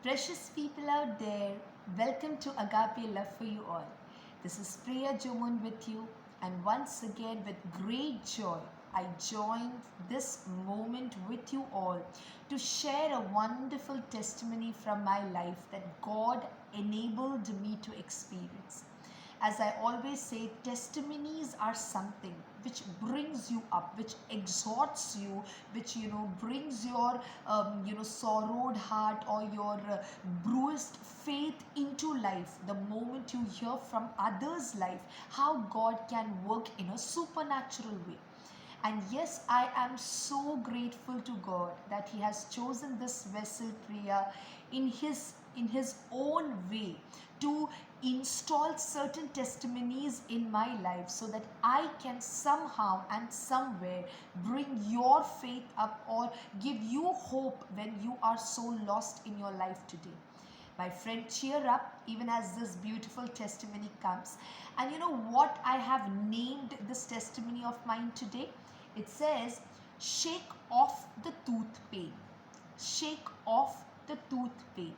Precious people out there, welcome to Agape Love for You All. This is Priya Jumun with you, and once again, with great joy, I join this moment with you all to share a wonderful testimony from my life that God enabled me to experience. As I always say, testimonies are something which brings you up, which exhorts you, which brings your sorrowed heart or your bruised faith into life. The moment you hear from others' life, how God can work in a supernatural way. And yes, I am so grateful to God that He has chosen this vessel, Priya, in his own way to install certain testimonies in my life so that I can somehow and somewhere bring your faith up or give you hope when you are so lost in your life today. My friend, cheer up even as this beautiful testimony comes. And you know what I have named this testimony of mine today? It says, Shake off the tooth pain. Shake off the tooth pain.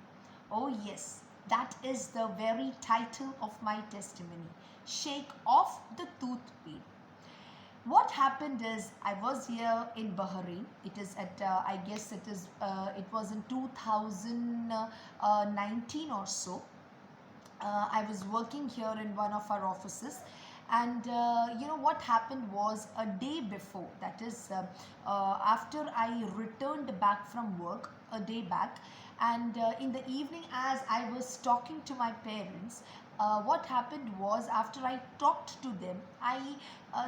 Oh, yes, that is the very title of my testimony. Shake off the tooth pain. What happened is I was here in Bahrain. It is at I guess it was in 2019 or so. I was working here in one of our offices, and what happened was a day before, that is after I returned back from work a day back, and in the evening as I was talking to my parents, what happened was after I talked to them, I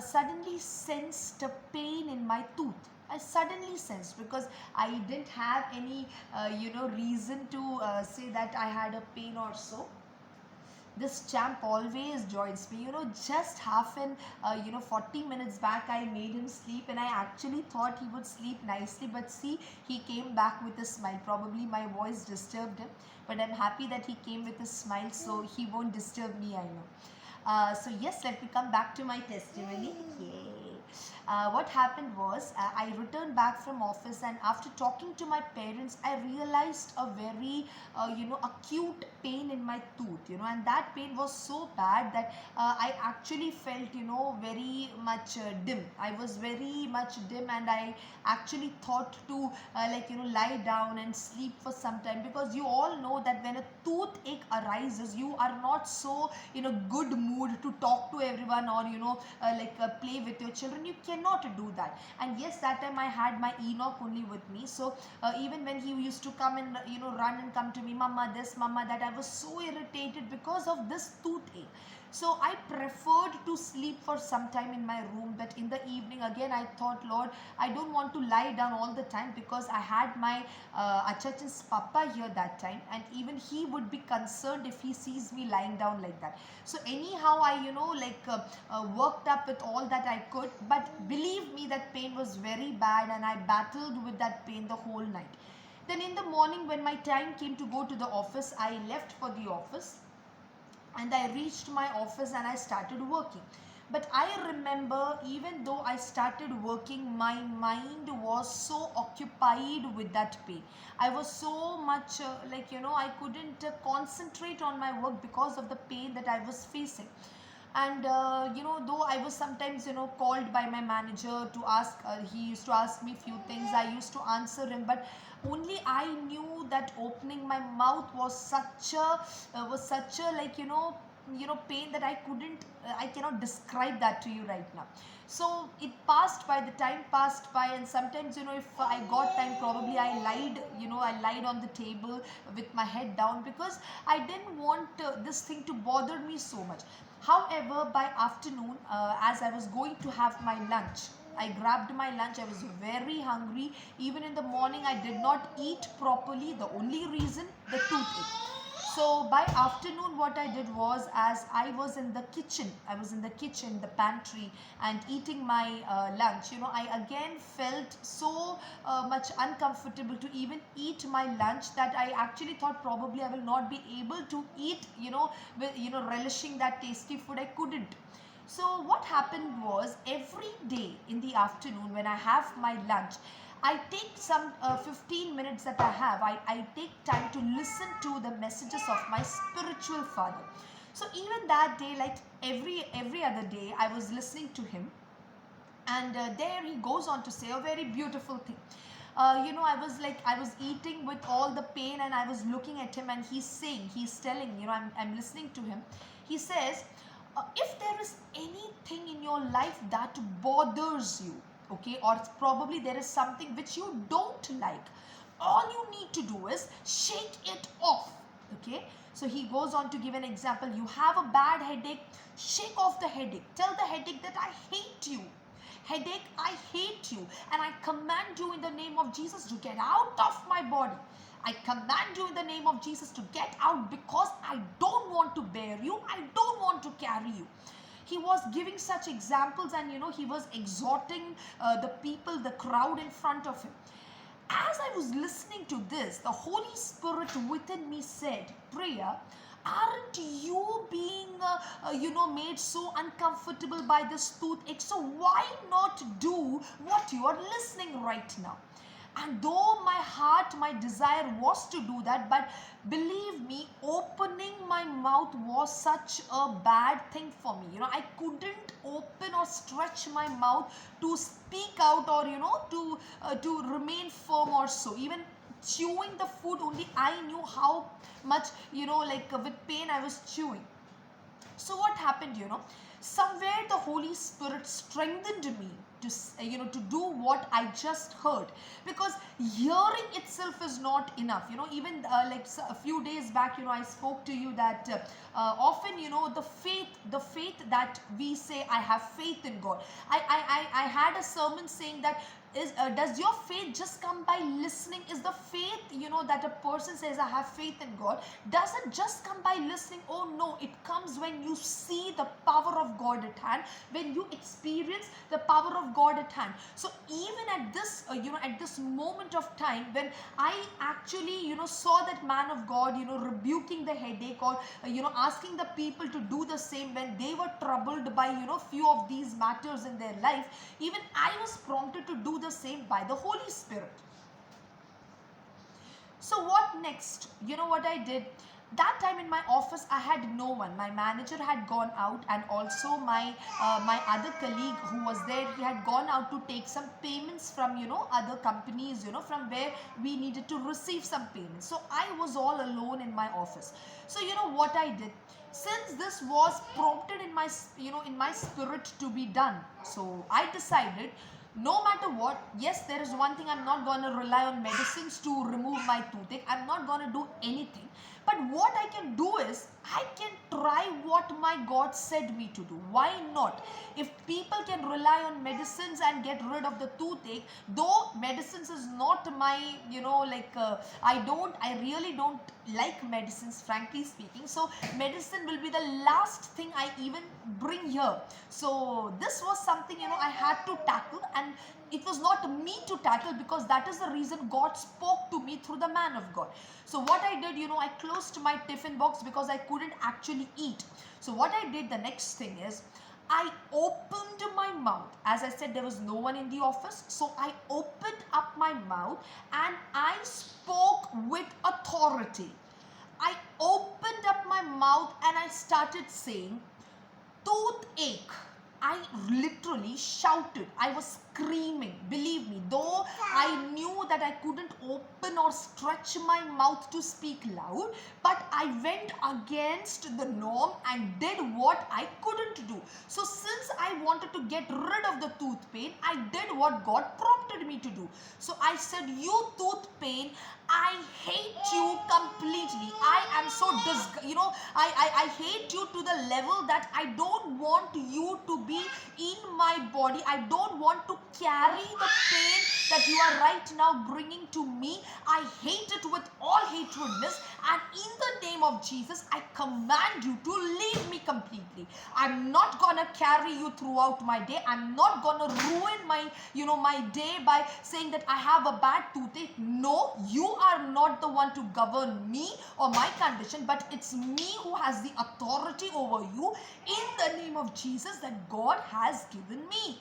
suddenly sensed a pain in my tooth. I suddenly sensed, because I didn't have any reason to say that I had a pain or so. This champ always joins me, just half an 40 minutes back I made him sleep, and I actually thought he would sleep nicely, but see, he came back with a smile. Probably my voice disturbed him, but I'm happy that he came with a smile, so he won't disturb me, I know. So yes, let me come back to my testimony. Yay. What happened was I returned back from office, and after talking to my parents, I realized a very acute pain in my tooth, and that pain was so bad that I actually felt very much dim. I was very much dim, and I actually thought to lie down and sleep for some time, because you all know that when a toothache arises, you are not so in a good mood to talk to everyone or play with your children. You cannot do that. And yes, that time I had my Enoch only with me, so even when he used to come and run and come to me, mama this, mama that, I was so irritated because of this toothache. So I preferred to sleep for some time in my room, but in the evening again I thought, Lord, I don't want to lie down all the time, because I had my Achachan's papa here that time, and even he would be concerned if he sees me lying down like that. So anyhow, I worked up with all that I could, but believe me, that pain was very bad, and I battled with that pain the whole night. Then in the morning, when my time came to go to the office, I left for the office, and I reached my office and I started working. But I remember, even though I started working, my mind was so occupied with that pain. I was so much I couldn't concentrate on my work because of the pain that I was facing. And though I was sometimes called by my manager to ask, he used to ask me few things, I used to answer him, but only I knew that opening my mouth was such a pain that I cannot describe that to you right now. So it passed by, the time passed by, and sometimes if I got time, probably I lied on the table with my head down, because I didn't want this thing to bother me so much. However, by afternoon, as I was going to have my lunch, I grabbed my lunch. I was very hungry. Even in the morning, I did not eat properly. The only reason, the toothache. So by afternoon, what I did was, as I was in the kitchen, the pantry, and eating my lunch, I again felt so much uncomfortable to even eat my lunch, that I actually thought probably I will not be able to eat, with, relishing that tasty food. I couldn't. So what happened was, every day in the afternoon when I have my lunch, I take some 15 minutes that I have, I take time to listen to the messages of my spiritual father. So even that day, like every other day, I was listening to him, and there he goes on to say a very beautiful thing. I was eating with all the pain, and I was looking at him, and he's telling, I'm listening to him. He says, if there is anything in your life that bothers you, okay, or probably there is something which you don't like, all you need to do is shake it off. Okay, so he goes on to give an example. You have a bad headache, shake off the headache. Tell the headache that I hate you. Headache, I hate you, and I command you in the name of Jesus to get out of my body. I command you in the name of Jesus to get out, because I don't want to bear you. I don't want to carry you. He was giving such examples, and he was exhorting the people, the crowd in front of him. As I was listening to this, the Holy Spirit within me said, Priya, aren't you being made so uncomfortable by this toothache? So why not do what you are listening right now? And though my heart, my desire was to do that, but believe me, opening my mouth was such a bad thing for me. I couldn't open or stretch my mouth to speak out, or to remain firm or so. Even chewing the food, only I knew how much with pain I was chewing. So what happened, somewhere the Holy Spirit strengthened me to to do what I just heard, because hearing itself is not enough. Even a few days back, I spoke to you that often, the faith that we say, I have faith in God. I had a sermon saying that, does your faith just come by listening? Is the faith, that a person says, I have faith in God, does it just come by listening? Oh no, it comes when you see the power of God at hand, when you experience the power of God at hand. So even at this at this moment of time, when I actually saw that man of God rebuking the headache, or asking the people to do the same when they were troubled by few of these matters in their life, even I was prompted to do the same by the Holy Spirit. So what next? What I did? That time in my office, I had no one. My manager had gone out, and also my other colleague who was there, he had gone out to take some payments from other companies, from where we needed to receive some payments. So I was all alone in my office. So what I did, since this was prompted in my in my spirit to be done, so I decided, no matter what, yes, there is one thing, I'm not going to rely on medicines to remove my toothache. I'm not going to do anything. But what I can do is, I can try what my God said me to do. Why not? If people can rely on medicines and get rid of the toothache, though medicines is not my, I really don't like medicines, frankly speaking. So medicine will be the last thing I even bring here. So this was something, I had to tackle, and it was not me to tackle, because that is the reason God spoke to me through the man of God. So what I did, I closed my tiffin box, because I couldn't actually eat. So what I did, the next thing is, I opened my mouth. As I said, there was no one in the office. So I opened up my mouth, and I spoke with authority. I opened up my mouth, and I started saying, toothache. I literally shouted. I was screaming. Believe me, though I knew that I couldn't open or stretch my mouth to speak loud, but I went against the norm and did what I couldn't do. So since I wanted to get rid of the tooth pain, I did what God prompted me to do. So I said, you tooth pain, I hate you completely. I am so I hate you to the level that I don't want you to be in my body. I don't want to carry the pain that you are right now bringing to me. I hate it with all hatredness, and in the name of Jesus, I command you to leave me completely. I'm not gonna carry you throughout my day. I'm not gonna ruin my my day by saying that I have a bad toothache. No, you are not the one to govern me or my condition, but it's me who has the authority over you in the name of Jesus that God has given me.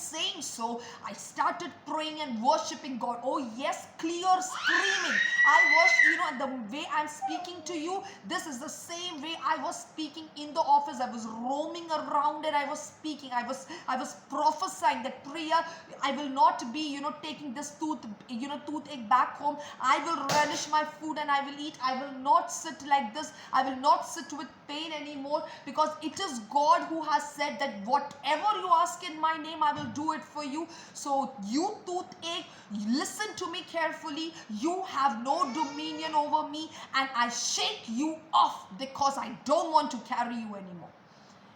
saying so, I started praying and worshiping God. Oh yes, clear screaming. I was, the way I'm speaking to you, this is the same way I was speaking in the office. I was roaming around and I was speaking. I was prophesying that prayer. I will not be, taking this toothache back home. I will relish my food and I will eat. I will not sit like this. I will not sit with pain anymore, because it is God who has said that whatever you ask in my name, I will do it for you. So you toothache, listen to me carefully. You have no dominion over me, and I shake you off because I don't want to carry you anymore.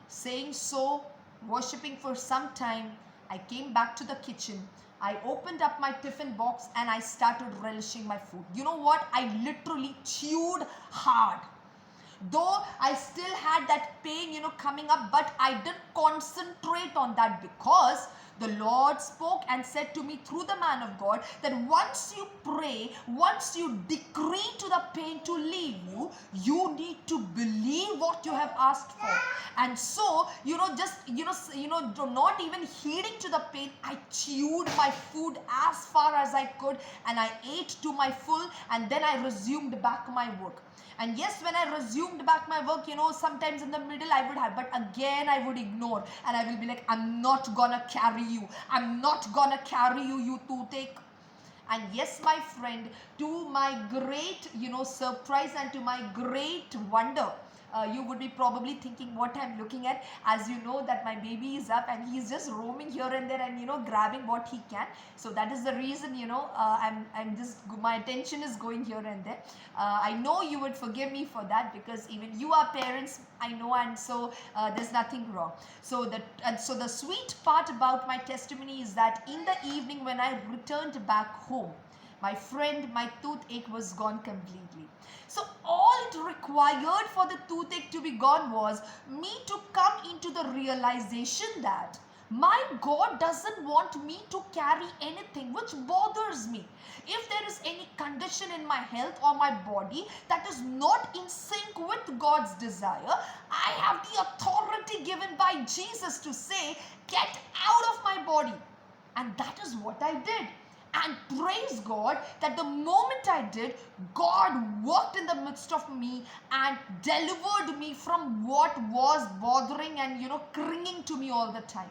Saying so, worshipping for some time, I came back to the kitchen. I opened up my tiffin box and I started relishing my food. You know what? I literally chewed hard. Though I still had that pain, coming up, but I didn't concentrate on that, because the Lord spoke and said to me through the man of God that once you pray, once you decree to the pain to leave you, you need to believe what you have asked for. And so, not even heeding to the pain, I chewed my food as far as I could and I ate to my full, and then I resumed back my work. And yes, when I resumed back my work, sometimes in the middle I would have, but again I would ignore and I will be like, I'm not gonna carry you. I'm not gonna carry you, you toothache. And yes, my friend, to my great, surprise and to my great wonder, you would be probably thinking what I'm looking at, as you know that my baby is up and he's just roaming here and there and grabbing what he can. So that is the reason I'm just, my attention is going here and there. I know you would forgive me for that, because even you are parents, I know, and so there's nothing wrong. So the sweet part about my testimony is that in the evening when I returned back home, my friend, my toothache was gone completely. So all it required for the toothache to be gone was me to come into the realization that my God doesn't want me to carry anything which bothers me. If there is any condition in my health or my body that is not in sync with God's desire, I have the authority given by Jesus to say, get out of my body. And that is what I did. And praise God that the moment I did, God worked in the midst of me and delivered me from what was bothering and clinging to me all the time.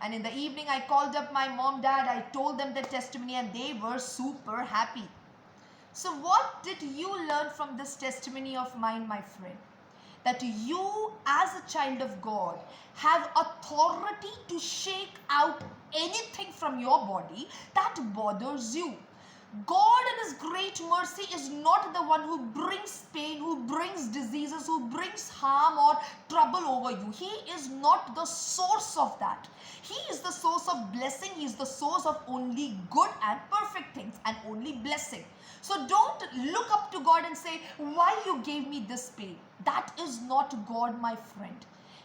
And in the evening, I called up my mom, dad, I told them the testimony and they were super happy. So what did you learn from this testimony of mine, my friend? That you as a child of God have authority to shake out anything from your body that bothers you. God in His great mercy is not the one who brings pain, who brings diseases, who brings harm or trouble over you. He is not the source of that. He is the source of blessing. He is the source of only good and perfect things and only blessing. So don't look up to God and say, why you gave me this pain? That is not God, my friend.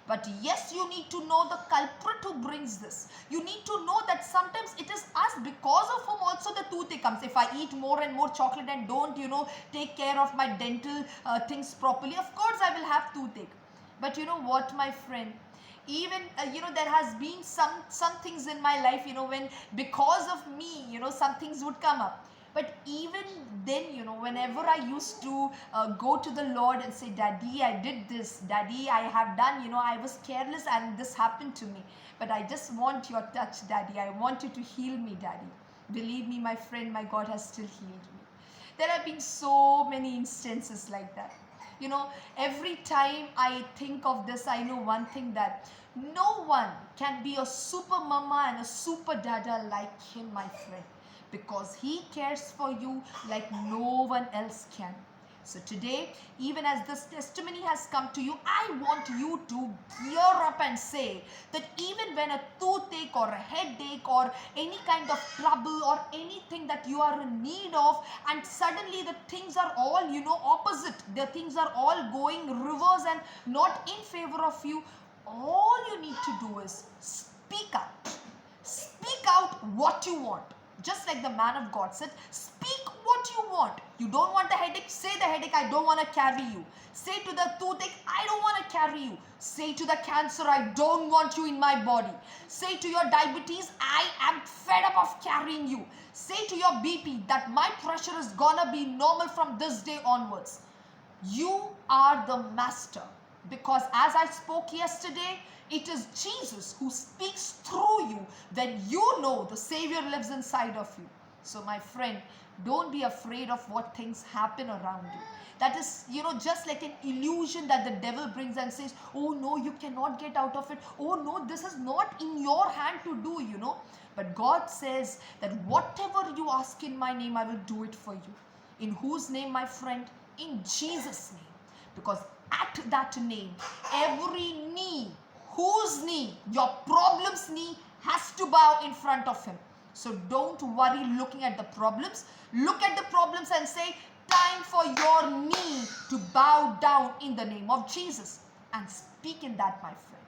But yes, you need to know the culprit who brings this. You need to know that sometimes it is us, because of whom also the toothache comes. If I eat more and more chocolate and don't, take care of my dental things properly, of course I will have toothache. But you know what, my friend? Even, there has been some things in my life, when because of me, some things would come up. But even then, whenever I used to go to the Lord and say, Daddy, I did this. Daddy, I have done, I was careless and this happened to me. But I just want your touch, Daddy. I want you to heal me, Daddy. Believe me, my friend, my God has still healed me. There have been so many instances like that. Every time I think of this, I know one thing, that no one can be a super mama and a super dada like him, my friend, because he cares for you like no one else can. So today, even as this testimony has come to you, I want you to gear up and say that even when a toothache or a headache or any kind of trouble or anything that you are in need of, and suddenly the things are all, opposite, the things are all going reverse and not in favor of you, all you need to do is speak out. Speak out what you want. Just like the man of God said, speak what you want. You don't want the headache? Say the headache, I don't want to carry you. Say to the toothache, I don't want to carry you. Say to the cancer, I don't want you in my body. Say to your diabetes, I am fed up of carrying you. Say to your BP that my pressure is gonna be normal from this day onwards. You are the master, because as I spoke yesterday, it is Jesus who speaks through you. Then you know the Savior lives inside of you. So my friend, don't be afraid of what things happen around you. That is, just like an illusion that the devil brings and says, oh no, you cannot get out of it. Oh no, this is not in your hand to do. But God says that whatever you ask in my name, I will do it for you. In whose name, my friend? In Jesus' name. Because at that name, every knee, whose knee? Your problem's knee has to bow in front of him. So don't worry looking at the problems. Look at the problems and say, time for your knee to bow down in the name of Jesus. And speak in that, my friend.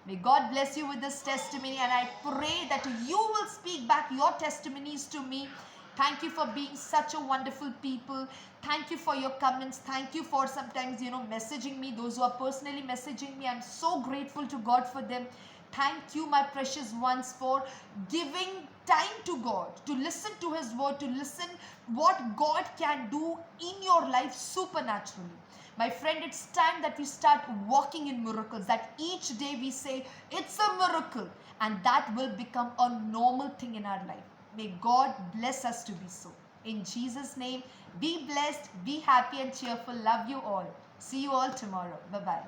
May God bless you with this testimony, and I pray that you will speak back your testimonies to me. Thank you for being such a wonderful people. Thank you for your comments. Thank you for sometimes, messaging me. Those who are personally messaging me, I'm so grateful to God for them. Thank you, my precious ones, for giving time to God, to listen to His word, to listen what God can do in your life supernaturally. My friend, it's time that we start walking in miracles, that each day we say, it's a miracle, and that will become a normal thing in our life. May God bless us to be so. In Jesus' name, be blessed, be happy and cheerful. Love you all. See you all tomorrow. Bye-bye.